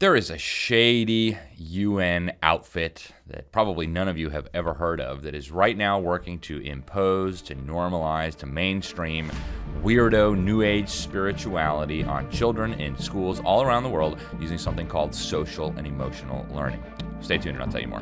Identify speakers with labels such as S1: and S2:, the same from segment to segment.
S1: There is a shady UN outfit that probably none of you have ever heard of that is right now working to impose, to normalize, to mainstream weirdo New Age spirituality on children in schools all around the world using something called social and emotional learning. Stay tuned and I'll tell you more.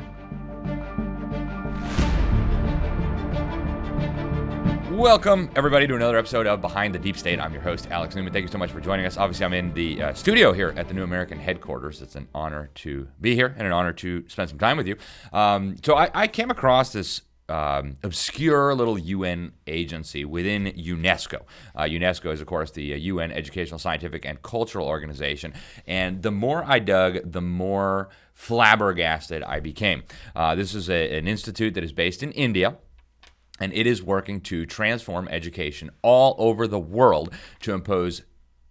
S1: Welcome, everybody, to another episode of Behind the Deep State. I'm your host, Alex Newman. Thank you so much for joining us. Obviously, I'm in the studio here at the New American headquarters. It's an honor to be here and an honor to spend some time with you. So I came across this obscure little UN agency within UNESCO. UNESCO is, of course, the UN Educational, Scientific, and Cultural Organization. And the more I dug, the more flabbergasted I became. This is an institute that is based in India. And it is working to transform education all over the world to impose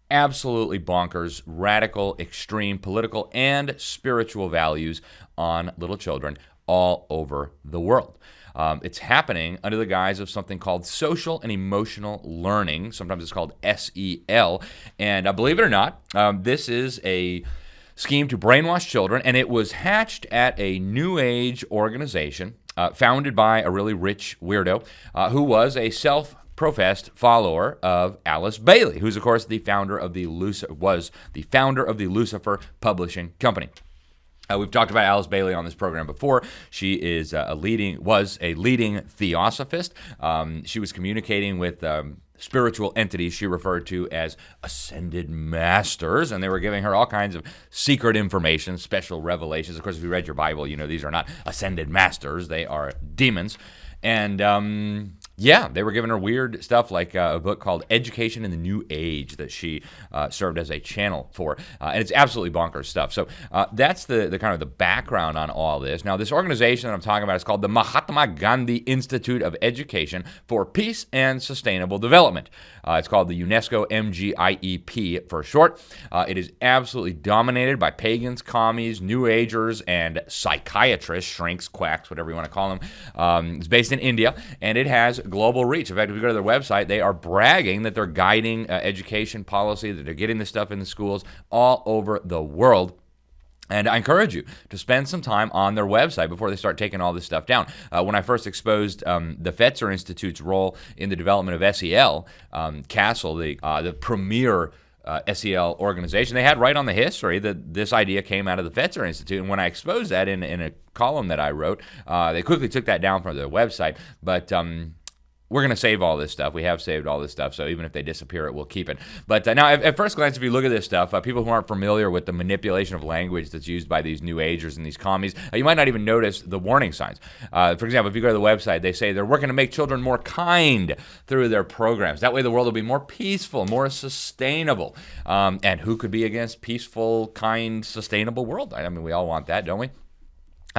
S1: absolutely bonkers, radical, extreme political and spiritual values on little children all over the world. It's happening under the guise of something called social and emotional learning. Sometimes it's called SEL. And believe it or not, this is a scheme to brainwash children, and it was hatched at a New Age organization founded by a really rich weirdo who was a self-professed follower of Alice Bailey, who's of course the founder of the Lucifer Publishing Company. We've talked about Alice Bailey on this program before. She is was a leading theosophist. She was communicating with spiritual entities she referred to as ascended masters, and they were giving her all kinds of secret information, special revelations. Of course, if you read your Bible, you know these are not ascended masters. They are demons. And they were giving her weird stuff like a book called Education in the New Age that she served as a channel for. And it's absolutely bonkers stuff. So that's the kind of the background on all this. Now, this organization that I'm talking about is called the Mahatma Gandhi Institute of Education for Peace and Sustainable Development. It's called the UNESCO MGIEP for short. It is absolutely dominated by pagans, commies, New Agers, and psychiatrists, shrinks, quacks, whatever you want to call them. It's based in India, and it has global reach. In fact, if you go to their website, they are bragging that they're guiding education policy, that they're getting this stuff in the schools all over the world. And I encourage you to spend some time on their website before they start taking all this stuff down. When I first exposed the Fetzer Institute's role in the development of SEL, Castle, the premier SEL organization, they had right on the history that this idea came out of the Fetzer Institute. And when I exposed that in a column that I wrote, they quickly took that down from their website. But we're going to save all this stuff. We have saved all this stuff, so even if they disappear, it will keep it. But now, at first glance, if you look at this stuff, people who aren't familiar with the manipulation of language that's used by these New Agers and these commies, you might not even notice the warning signs. For example, if you go to the website, they say they're working to make children more kind through their programs. That way the world will be more peaceful, more sustainable. And who could be against peaceful, kind, sustainable world? I mean, we all want that, don't we?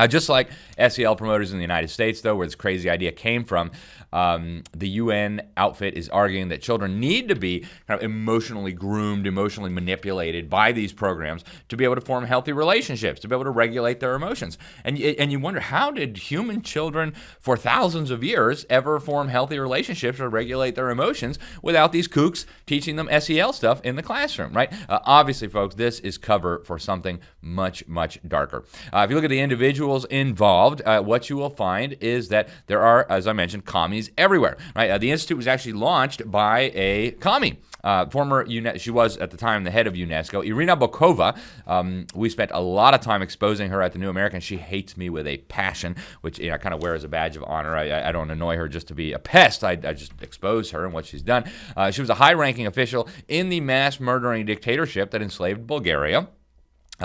S1: Just like SEL promoters in the United States, though, where this crazy idea came from, the UN outfit is arguing that children need to be kind of emotionally groomed, emotionally manipulated by these programs to be able to form healthy relationships, to be able to regulate their emotions. And you wonder, how did human children for thousands of years ever form healthy relationships or regulate their emotions without these kooks teaching them SEL stuff in the classroom, right? Obviously, folks, this is cover for something much, much darker. If you look at the individuals involved, what you will find is that there are, as I mentioned, commies everywhere. Right? The institute was actually launched by a commie. She was at the time the head of UNESCO, Irina Bokova. We spent a lot of time exposing her at the New American. She hates me with a passion, which I kind of wear as a badge of honor. I don't annoy her just to be a pest. I just expose her and what she's done. She was a high-ranking official in the mass murdering dictatorship that enslaved Bulgaria.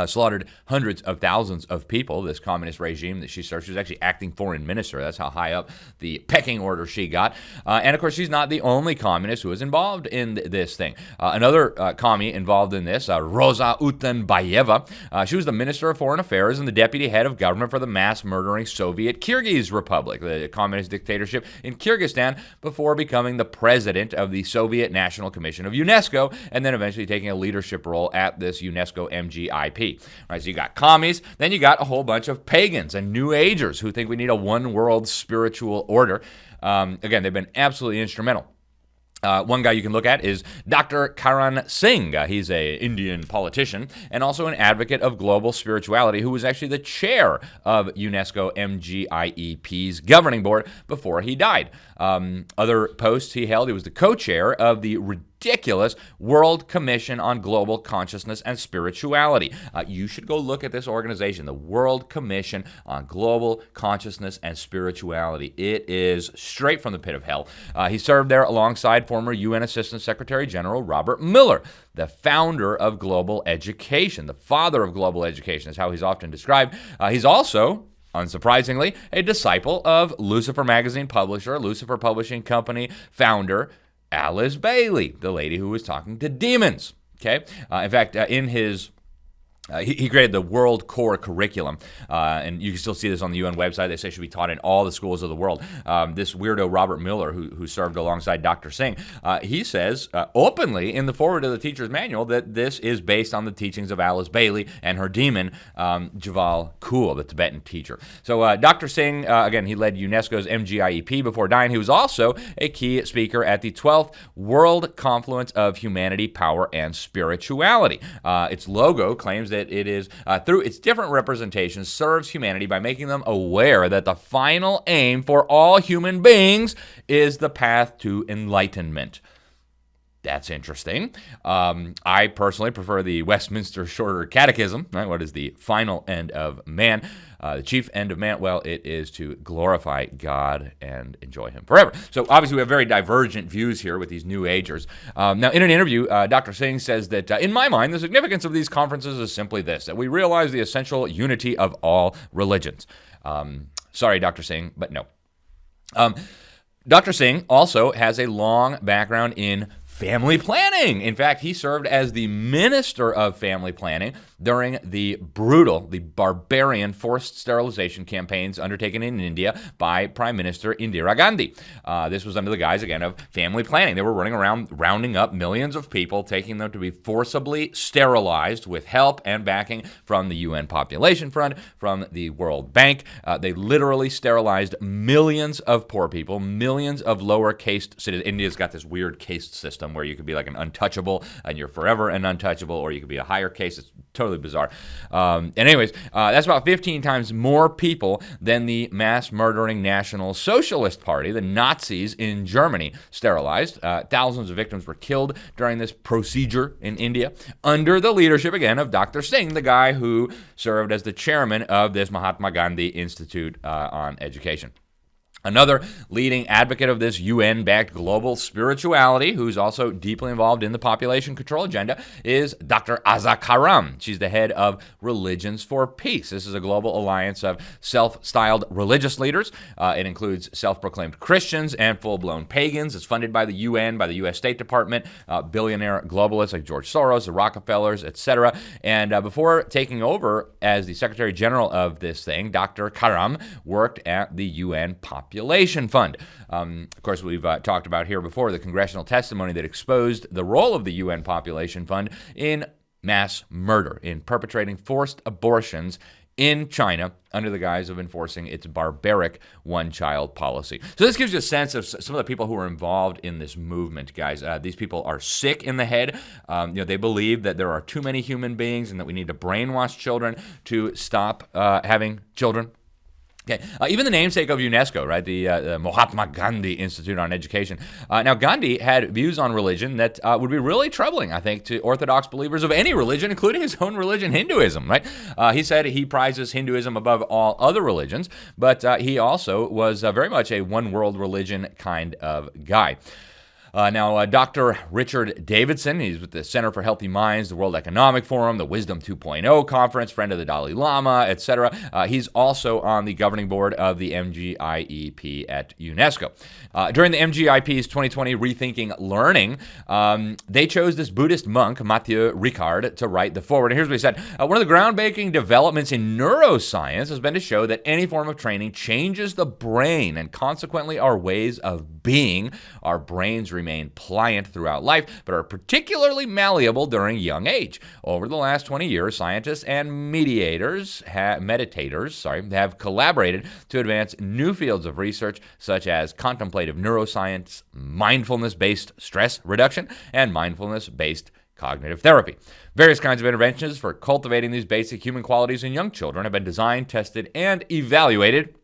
S1: Slaughtered hundreds of thousands of people, this communist regime that she served. She was actually acting foreign minister. That's how high up the pecking order she got. And of course, she's not the only communist who was involved in this thing. Another commie involved in this, Rosa Utenbayeva, she was the Minister of Foreign Affairs and the deputy head of government for the mass murdering Soviet Kyrgyz Republic, the communist dictatorship in Kyrgyzstan, before becoming the president of the Soviet National Commission of UNESCO, and then eventually taking a leadership role at this UNESCO MGIEP. Right, so you got commies, then you got a whole bunch of pagans and New Agers who think we need a one world spiritual order. Again, they've been absolutely instrumental. One guy you can look at is Dr. Karan Singh. He's an Indian politician and also an advocate of global spirituality who was actually the chair of UNESCO MGIEP's governing board before he died. Other posts he held, he was the co-chair of the ridiculous World Commission on Global Consciousness and Spirituality. You should go look at this organization, the World Commission on Global Consciousness and Spirituality. It is straight from the pit of hell. He served there alongside former UN Assistant Secretary General Robert Miller, the founder of global education, the father of global education is how he's often described. He's also, unsurprisingly, a disciple of Lucifer magazine publisher, Lucifer Publishing Company founder, Alice Bailey, the lady who was talking to demons. Okay, in fact, in his he created the World Core Curriculum, and you can still see this on the UN website. They say it should be taught in all the schools of the world. This weirdo Robert Miller, who served alongside Dr. Singh, he says openly in the foreword of the teacher's manual that this is based on the teachings of Alice Bailey and her demon, Javal Kul, the Tibetan teacher. So Dr. Singh, again, he led UNESCO's MGIEP before dying. He was also a key speaker at the 12th World Confluence of Humanity, Power, and Spirituality. Its logo claims that it is, through its different representations, serves humanity by making them aware that the final aim for all human beings is the path to enlightenment. That's interesting. I personally prefer the Westminster Shorter Catechism, right? What is the final end of man? The chief end of man, well, it is to glorify God and enjoy Him forever. So obviously we have very divergent views here with these New Agers. Now, in an interview, Dr. Singh says that, in my mind, the significance of these conferences is simply this, that we realize the essential unity of all religions. Sorry, Dr. Singh, but no. Dr. Singh also has a long background in family planning. In fact, he served as the Minister of Family Planning during the brutal, the barbarian forced sterilization campaigns undertaken in India by Prime Minister Indira Gandhi. This was under the guise, again, of family planning. They were running around rounding up millions of people, taking them to be forcibly sterilized with help and backing from the UN Population Fund, from the World Bank. They literally sterilized millions of poor people, millions of lower caste citizens. India's got this weird caste system where you could be like an untouchable and you're forever an untouchable, or you could be a higher caste. It's totally bizarre. Anyways, that's about 15 times more people than the mass murdering National Socialist Party, the Nazis in Germany, sterilized. Thousands of victims were killed during this procedure in India under the leadership, again, of Dr. Singh, the guy who served as the chairman of this Mahatma Gandhi Institute on Education. Another leading advocate of this UN-backed global spirituality, who's also deeply involved in the population control agenda, is Dr. Aza Karam. She's the head of Religions for Peace. This is a global alliance of self-styled religious leaders. It includes self-proclaimed Christians and full-blown pagans. It's funded by the UN, by the U.S. State Department, billionaire globalists like George Soros, the Rockefellers, etc. And before taking over as the Secretary General of this thing, Dr. Karam worked at the UN Population Fund. Of course, we've talked about here before the congressional testimony that exposed the role of the UN Population Fund in mass murder, in perpetrating forced abortions in China under the guise of enforcing its barbaric one-child policy. So this gives you a sense of some of the people who are involved in this movement, guys. These people are sick in the head. They believe that there are too many human beings and that we need to brainwash children to stop having children. Okay. Even the namesake of UNESCO, right, the Mahatma Gandhi Institute on Education. Now, Gandhi had views on religion that would be really troubling, I think, to Orthodox believers of any religion, including his own religion, Hinduism, right? He said he prizes Hinduism above all other religions, but he also was very much a one-world religion kind of guy. Now, Dr. Richard Davidson, he's with the Center for Healthy Minds, the World Economic Forum, the Wisdom 2.0 Conference, friend of the Dalai Lama, etc. He's also on the governing board of the MGIEP at UNESCO. During the MGIEP's 2020 Rethinking Learning, they chose this Buddhist monk, Mathieu Ricard, to write the foreword. And here's what he said. One of the groundbreaking developments in neuroscience has been to show that any form of training changes the brain and consequently our ways of being. Our brains remain remain pliant throughout life, but are particularly malleable during young age. Over the last 20 years, scientists and meditators have collaborated to advance new fields of research such as contemplative neuroscience, mindfulness-based stress reduction, and mindfulness-based cognitive therapy. Various kinds of interventions for cultivating these basic human qualities in young children have been designed, tested, and evaluated,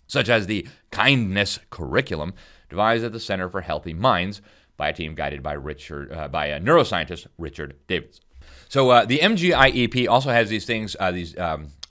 S1: such as the kindness curriculum devised at the Center for Healthy Minds by a team guided by neuroscientist Richard Davis. So the MGIEP also has these things,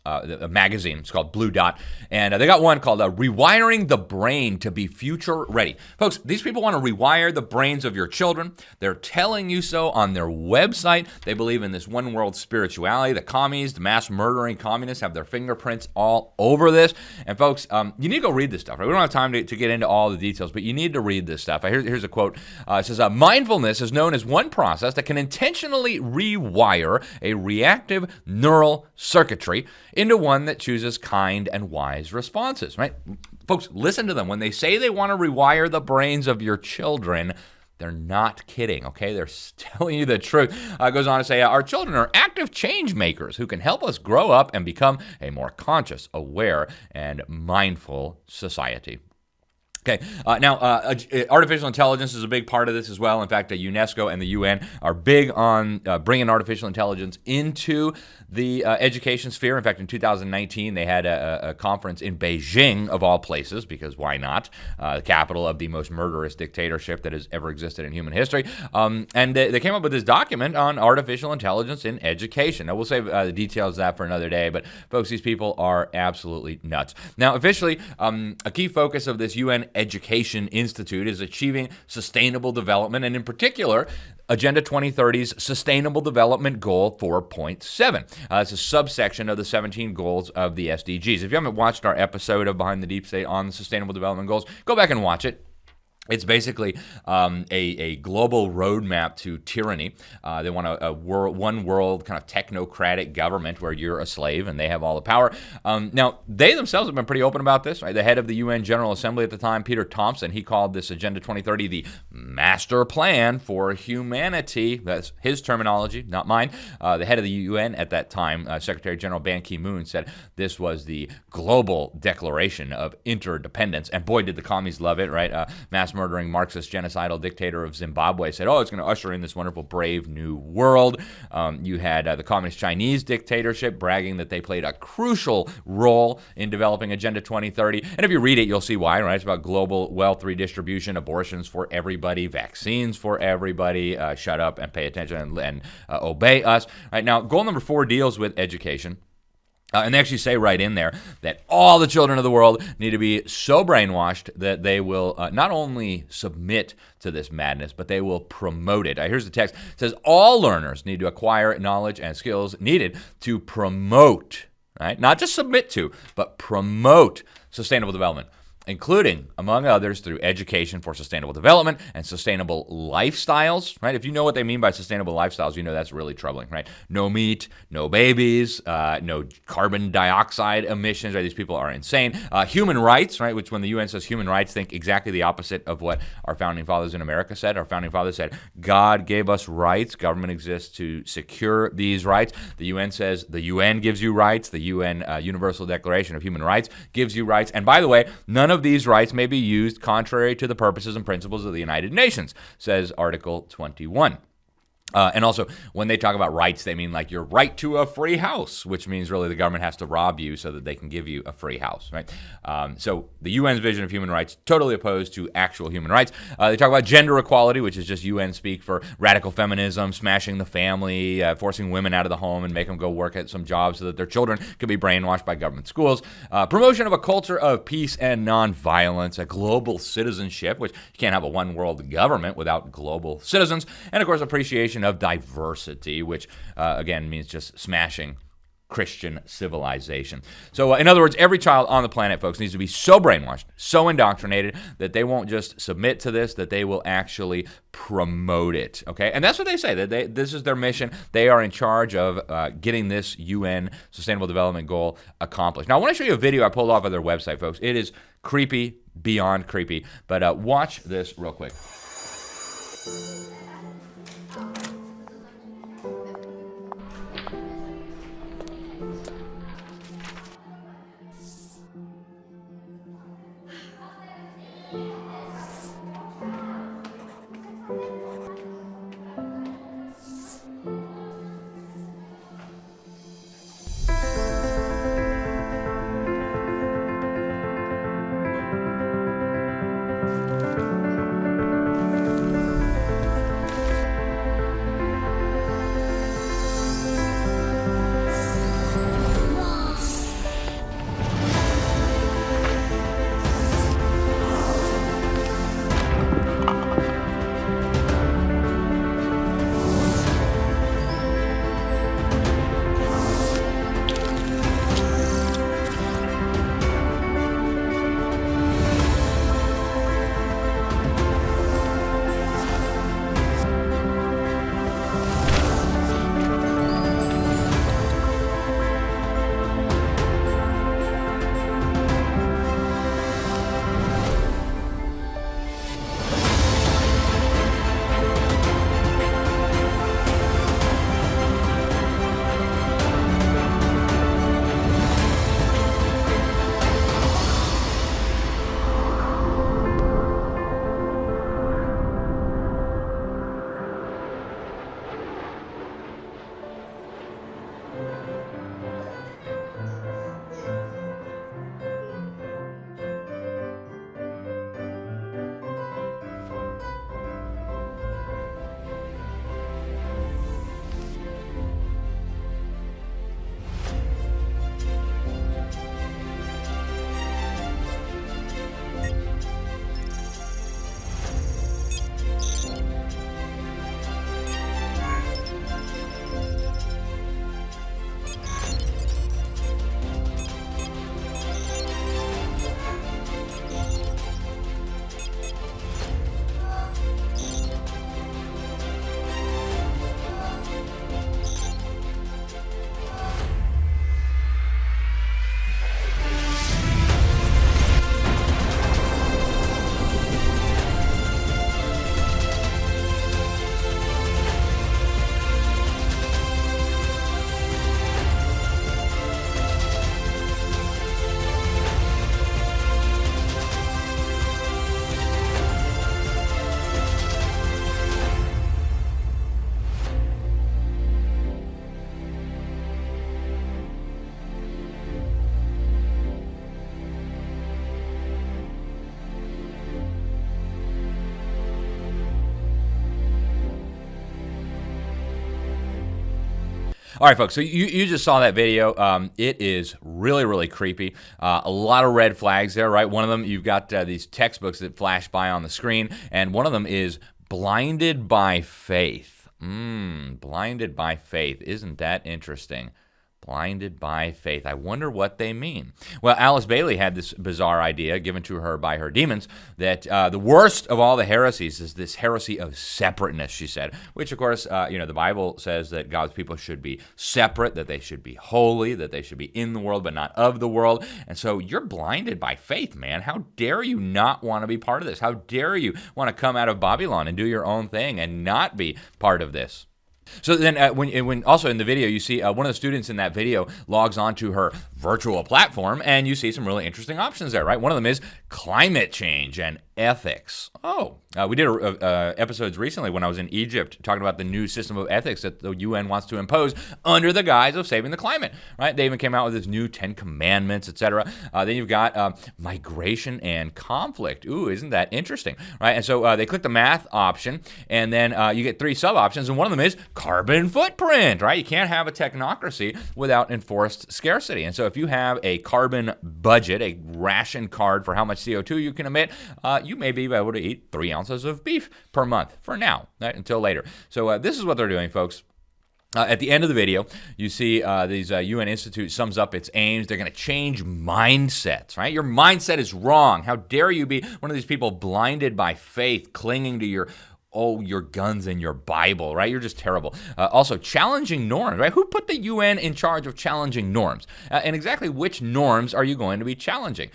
S1: a magazine. It's called Blue Dot. And they got one called Rewiring the Brain to be Future Ready. Folks, these people want to rewire the brains of your children. They're telling you so on their website. They believe in this one world spirituality. The commies, the mass murdering communists have their fingerprints all over this. And folks, you need to go read this stuff. Right? We don't have time to get into all the details, but you need to read this stuff. Here's a quote. It says, mindfulness is known as one process that can intentionally rewire a reactive neural circuitry into one that chooses kind and wise responses, right? Folks, listen to them. When they say they want to rewire the brains of your children, they're not kidding, okay? They're telling you the truth. It goes on to say, our children are active change makers who can help us grow up and become a more conscious, aware, and mindful society. Okay, now artificial intelligence is a big part of this as well. In fact, UNESCO and the UN are big on bringing artificial intelligence into the education sphere. In fact, in 2019, they had a conference in Beijing, of all places, because why not? The capital of the most murderous dictatorship that has ever existed in human history. And they came up with this document on artificial intelligence in education. Now, we'll save the details of that for another day, but folks, these people are absolutely nuts. Now, officially, a key focus of this UN Education Institute is achieving sustainable development, and in particular, Agenda 2030's Sustainable Development Goal 4.7. It's a subsection of the 17 goals of the SDGs. If you haven't watched our episode of Behind the Deep State on the Sustainable Development Goals, go back and watch it. It's basically a global roadmap to tyranny. They want a one world kind of technocratic government where you're a slave and they have all the power. Now, they themselves have been pretty open about this. Right? The head of the UN General Assembly at the time, Peter Thompson, he called this Agenda 2030 the master plan for humanity. That's his terminology, not mine. The head of the UN at that time, Secretary General Ban Ki-moon, said this was the global declaration of interdependence. And boy, did the commies love it, right? Mass murdering Marxist genocidal dictator of Zimbabwe said, it's going to usher in this wonderful, brave new world. You had the communist Chinese dictatorship bragging that they played a crucial role in developing Agenda 2030. And if you read it, you'll see why, right? It's about global wealth redistribution, abortions for everybody, vaccines for everybody, shut up and pay attention and obey us. Right now, goal number 4 deals with education. And they actually say right in there that all the children of the world need to be so brainwashed that they will not only submit to this madness, but they will promote it. Here's the text. It says, all learners need to acquire knowledge and skills needed to promote, right? Not just submit to, but promote sustainable development, including, among others, through education for sustainable development and sustainable lifestyles, right? If you know what they mean by sustainable lifestyles, you know that's really troubling, right? No meat, no babies, no carbon dioxide emissions, right? These people are insane. Human rights, right? Which when the UN says human rights, think exactly the opposite of what our founding fathers in America said. Our founding fathers said, God gave us rights. Government exists to secure these rights. The UN says the UN gives you rights. The UN Universal Declaration of Human Rights gives you rights. And by the way, none of these rights may be used contrary to the purposes and principles of the United Nations, says Article 21. And also, when they talk about rights, they mean like your right to a free house, which means really the government has to rob you so that they can give you a free house, right? So the UN's vision of human rights, totally opposed to actual human rights. They talk about gender equality, which is just UN speak for radical feminism, smashing the family, forcing women out of the home and make them go work at some jobs so that their children can be brainwashed by government schools. Promotion of a culture of peace and nonviolence, a global citizenship, which you can't have a one world government without global citizens. And of course, appreciation of diversity, which again means just smashing Christian civilization. So in other words, every child on the planet, folks, needs to be so brainwashed, so indoctrinated that they won't just submit to this, that they will actually promote it. Okay, and that's what they say, that this is their mission. They are in charge of getting this UN Sustainable Development Goal accomplished. Now, I want to show you a video I pulled off of their website, folks. It is creepy, beyond creepy, but watch this real quick. All right, folks, so you just saw that video. It is really, really creepy. A lot of red flags there, right? One of them, you've got these textbooks that flash by on the screen, and one of them is blinded by faith. Blinded by faith. Isn't that interesting? Blinded by faith. I wonder what they mean. Well, Alice Bailey had this bizarre idea given to her by her demons that the worst of all the heresies is this heresy of separateness, she said, which, of course, the Bible says that God's people should be separate, that they should be holy, that they should be in the world but not of the world. And so you're blinded by faith, man. How dare you not want to be part of this? How dare you want to come out of Babylon and do your own thing and not be part of this? So then when also in the video, you see one of the students in that video logs onto her virtual platform, and you see some really interesting options there, right? One of them is climate change and ethics. We did episodes recently when I was in Egypt talking about the new system of ethics that the UN wants to impose under the guise of saving the climate, right? They even came out with this new 10 commandments, etc. Then you've got migration and conflict. Ooh, isn't that interesting, right? And so they click the math option, and then you get 3 sub-options, and one of them is carbon footprint, right? You can't have a technocracy without enforced scarcity. And so if you have a carbon budget, a ration card for how much CO2 you can emit, you may be able to eat 3 ounces of beef per month for now, right, until later. So this is what they're doing, folks. At the end of the video, you see these UN Institute sums up its aims. They're going to change mindsets, right? Your mindset is wrong. How dare you be one of these people blinded by faith, clinging to your oh, your guns and your Bible, right? You're just terrible. Also, challenging norms, right? Who put the UN in charge of challenging norms? And exactly which norms are you going to be challenging?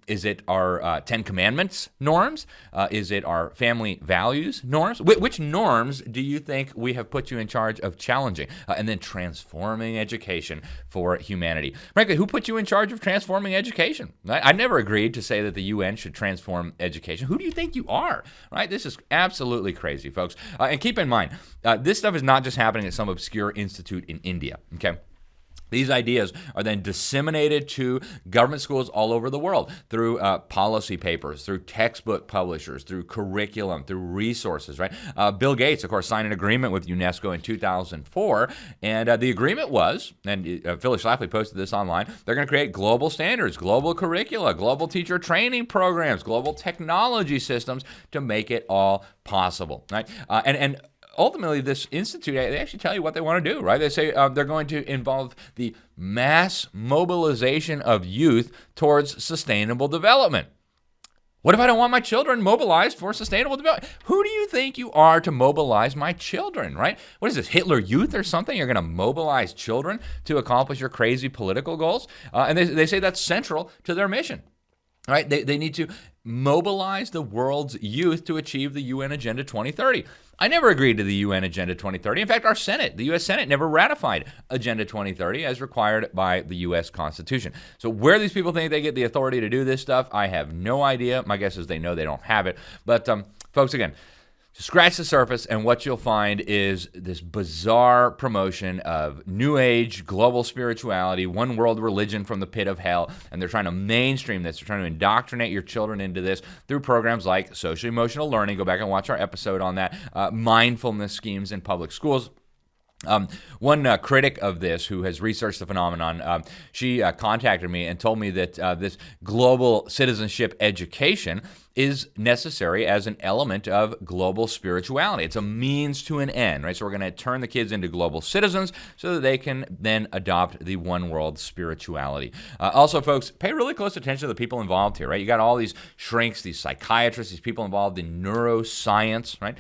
S1: Is it our Ten Commandments norms? Is it our family values norms? Which norms do you think we have put you in charge of challenging? And then transforming education for humanity. Frankly, who put you in charge of transforming education? I never agreed to say that the UN should transform education. Who do you think you are? Right? This is absolutely crazy, folks. And keep in mind, this stuff is not just happening at some obscure institute in India, okay? These ideas are then disseminated to government schools all over the world through policy papers, through textbook publishers, through curriculum, through resources, right? Bill Gates, of course, signed an agreement with UNESCO in 2004, and the agreement was, and Phyllis Schlafly posted this online, they're going to create global standards, global curricula, global teacher training programs, global technology systems to make it all possible, right? And ultimately, this institute, they actually tell you what they want to do, right? They say they're going to involve the mass mobilization of youth towards sustainable development. What if I don't want my children mobilized for sustainable development? Who do you think you are to mobilize my children, right? What is this, Hitler Youth or something? You're going to mobilize children to accomplish your crazy political goals? And they say that's central to their mission. Right? They need to mobilize the world's youth to achieve the UN Agenda 2030. I never agreed to the UN Agenda 2030. In fact, our Senate, the U.S. Senate, never ratified Agenda 2030 as required by the U.S. Constitution. So where these people think they get the authority to do this stuff, I have no idea. My guess is they know they don't have it. But folks, again, scratch the surface, and what you'll find is this bizarre promotion of New Age, global spirituality, one world religion from the pit of hell, and they're trying to mainstream this. They're trying to indoctrinate your children into this through programs like social-emotional learning. Go back and watch our episode on that. Mindfulness schemes in public schools. One critic of this who has researched the phenomenon, she contacted me and told me that this global citizenship education is necessary as an element of global spirituality. It's a means to an end, right? So we're going to turn the kids into global citizens so that they can then adopt the one world spirituality. Also, folks, pay really close attention to the people involved here, right? You got all these shrinks, these psychiatrists, these people involved in neuroscience, right?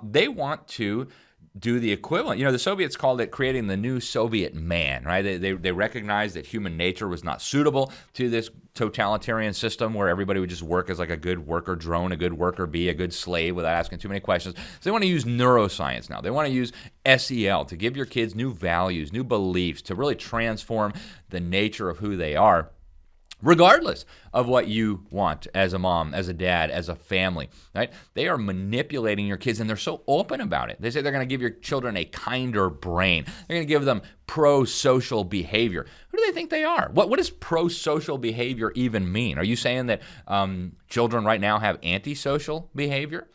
S1: They want to do the equivalent. You know, the Soviets called it creating the new Soviet man, right? They recognized that human nature was not suitable to this totalitarian system where everybody would just work as like a good worker drone, a good worker bee, a good slave without asking too many questions. So they want to use neuroscience now. They want to use SEL to give your kids new values, new beliefs, to really transform the nature of who they are, regardless of what you want as a mom, as a dad, as a family, right? They are manipulating your kids, and they're so open about it. They say they're going to give your children a kinder brain. They're going to give them pro-social behavior. Who do they think they are? What does pro-social behavior even mean? Are you saying that children right now have antisocial behavior?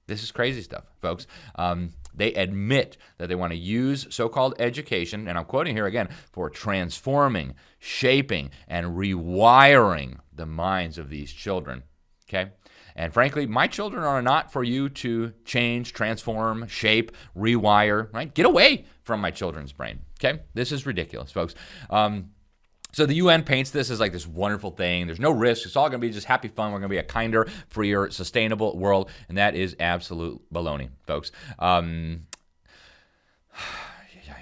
S1: This is crazy stuff, folks. They admit that they want to use so-called education, and I'm quoting here again, for transforming, shaping, and rewiring the minds of these children, okay? And frankly, my children are not for you to change, transform, shape, rewire, right? Get away from my children's brain, okay? This is ridiculous, folks. So the UN paints this as like this wonderful thing. There's no risk. It's all going to be just happy fun. We're going to be a kinder, freer, sustainable world. And that is absolute baloney, folks.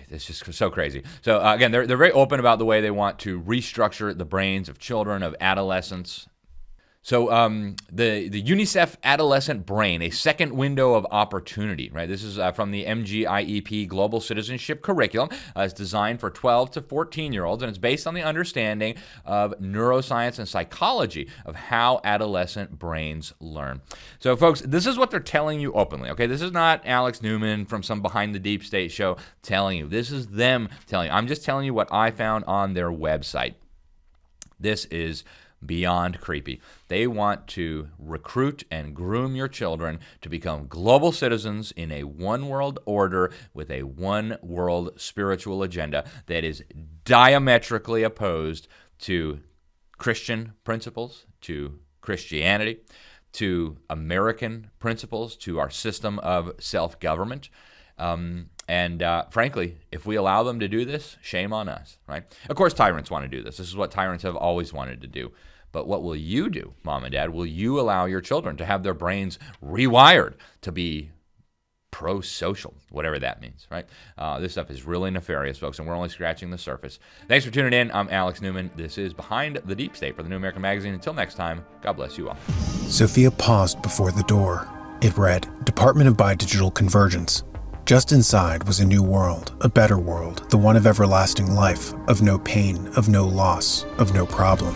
S1: It's just so crazy. So again, they're very open about the way they want to restructure the brains of children, of adolescents. So the UNICEF Adolescent Brain, a second window of opportunity, right? This is from the MGIEP Global Citizenship Curriculum. It's designed for 12 to 14-year-olds, and it's based on the understanding of neuroscience and psychology of how adolescent brains learn. So, folks, this is what they're telling you openly, okay? This is not Alex Newman from some Behind the Deep State show telling you. This is them telling you. I'm just telling you what I found on their website. This is beyond creepy. They want to recruit and groom your children to become global citizens in a one-world order with a one-world spiritual agenda that is diametrically opposed to Christian principles, to Christianity, to American principles, to our system of self-government. Frankly, if we allow them to do this, shame on us, right? Of course, tyrants want to do this. This is what tyrants have always wanted to do. But what will you do, mom and dad? Will you allow your children to have their brains rewired to be pro-social, whatever that means, right? This stuff is really nefarious, folks, and we're only scratching the surface. Thanks for tuning in. I'm Alex Newman. This is Behind the Deep State for the New American Magazine. Until next time, God bless you all.
S2: Sophia paused before the door. It read, Department of Bidigital Convergence. Just inside was a new world, a better world, the one of everlasting life, of no pain, of no loss, of no problem.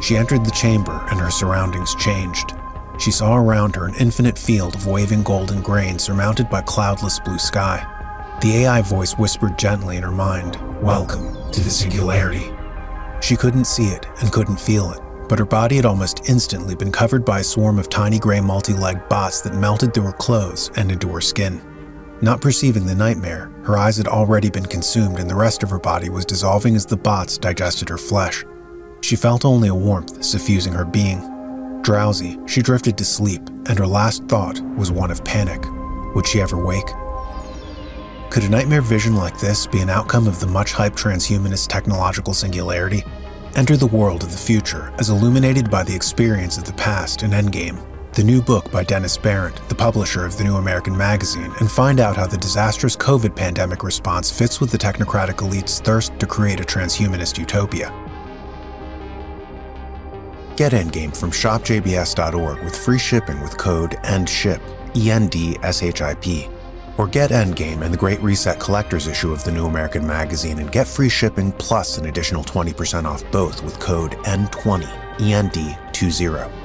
S2: She entered the chamber and her surroundings changed. She saw around her an infinite field of waving golden grain surmounted by cloudless blue sky. The AI voice whispered gently in her mind, Welcome to the singularity. She couldn't see it and couldn't feel it, but her body had almost instantly been covered by a swarm of tiny gray multi-legged bots that melted through her clothes and into her skin. Not perceiving the nightmare, her eyes had already been consumed and the rest of her body was dissolving as the bots digested her flesh. She felt only a warmth suffusing her being. Drowsy, she drifted to sleep, and her last thought was one of panic. Would she ever wake? Could a nightmare vision like this be an outcome of the much-hyped transhumanist technological singularity? Enter the world of the future as illuminated by the experience of the past in Endgame, the new book by Dennis Barrett, the publisher of the New American Magazine, and find out how the disastrous COVID pandemic response fits with the technocratic elite's thirst to create a transhumanist utopia. Get Endgame from shopjbs.org with free shipping with code ENDSHIP, ENDSHIP. Or get Endgame and the Great Reset Collector's issue of the New American Magazine and get free shipping plus an additional 20% off both with code END20, END20.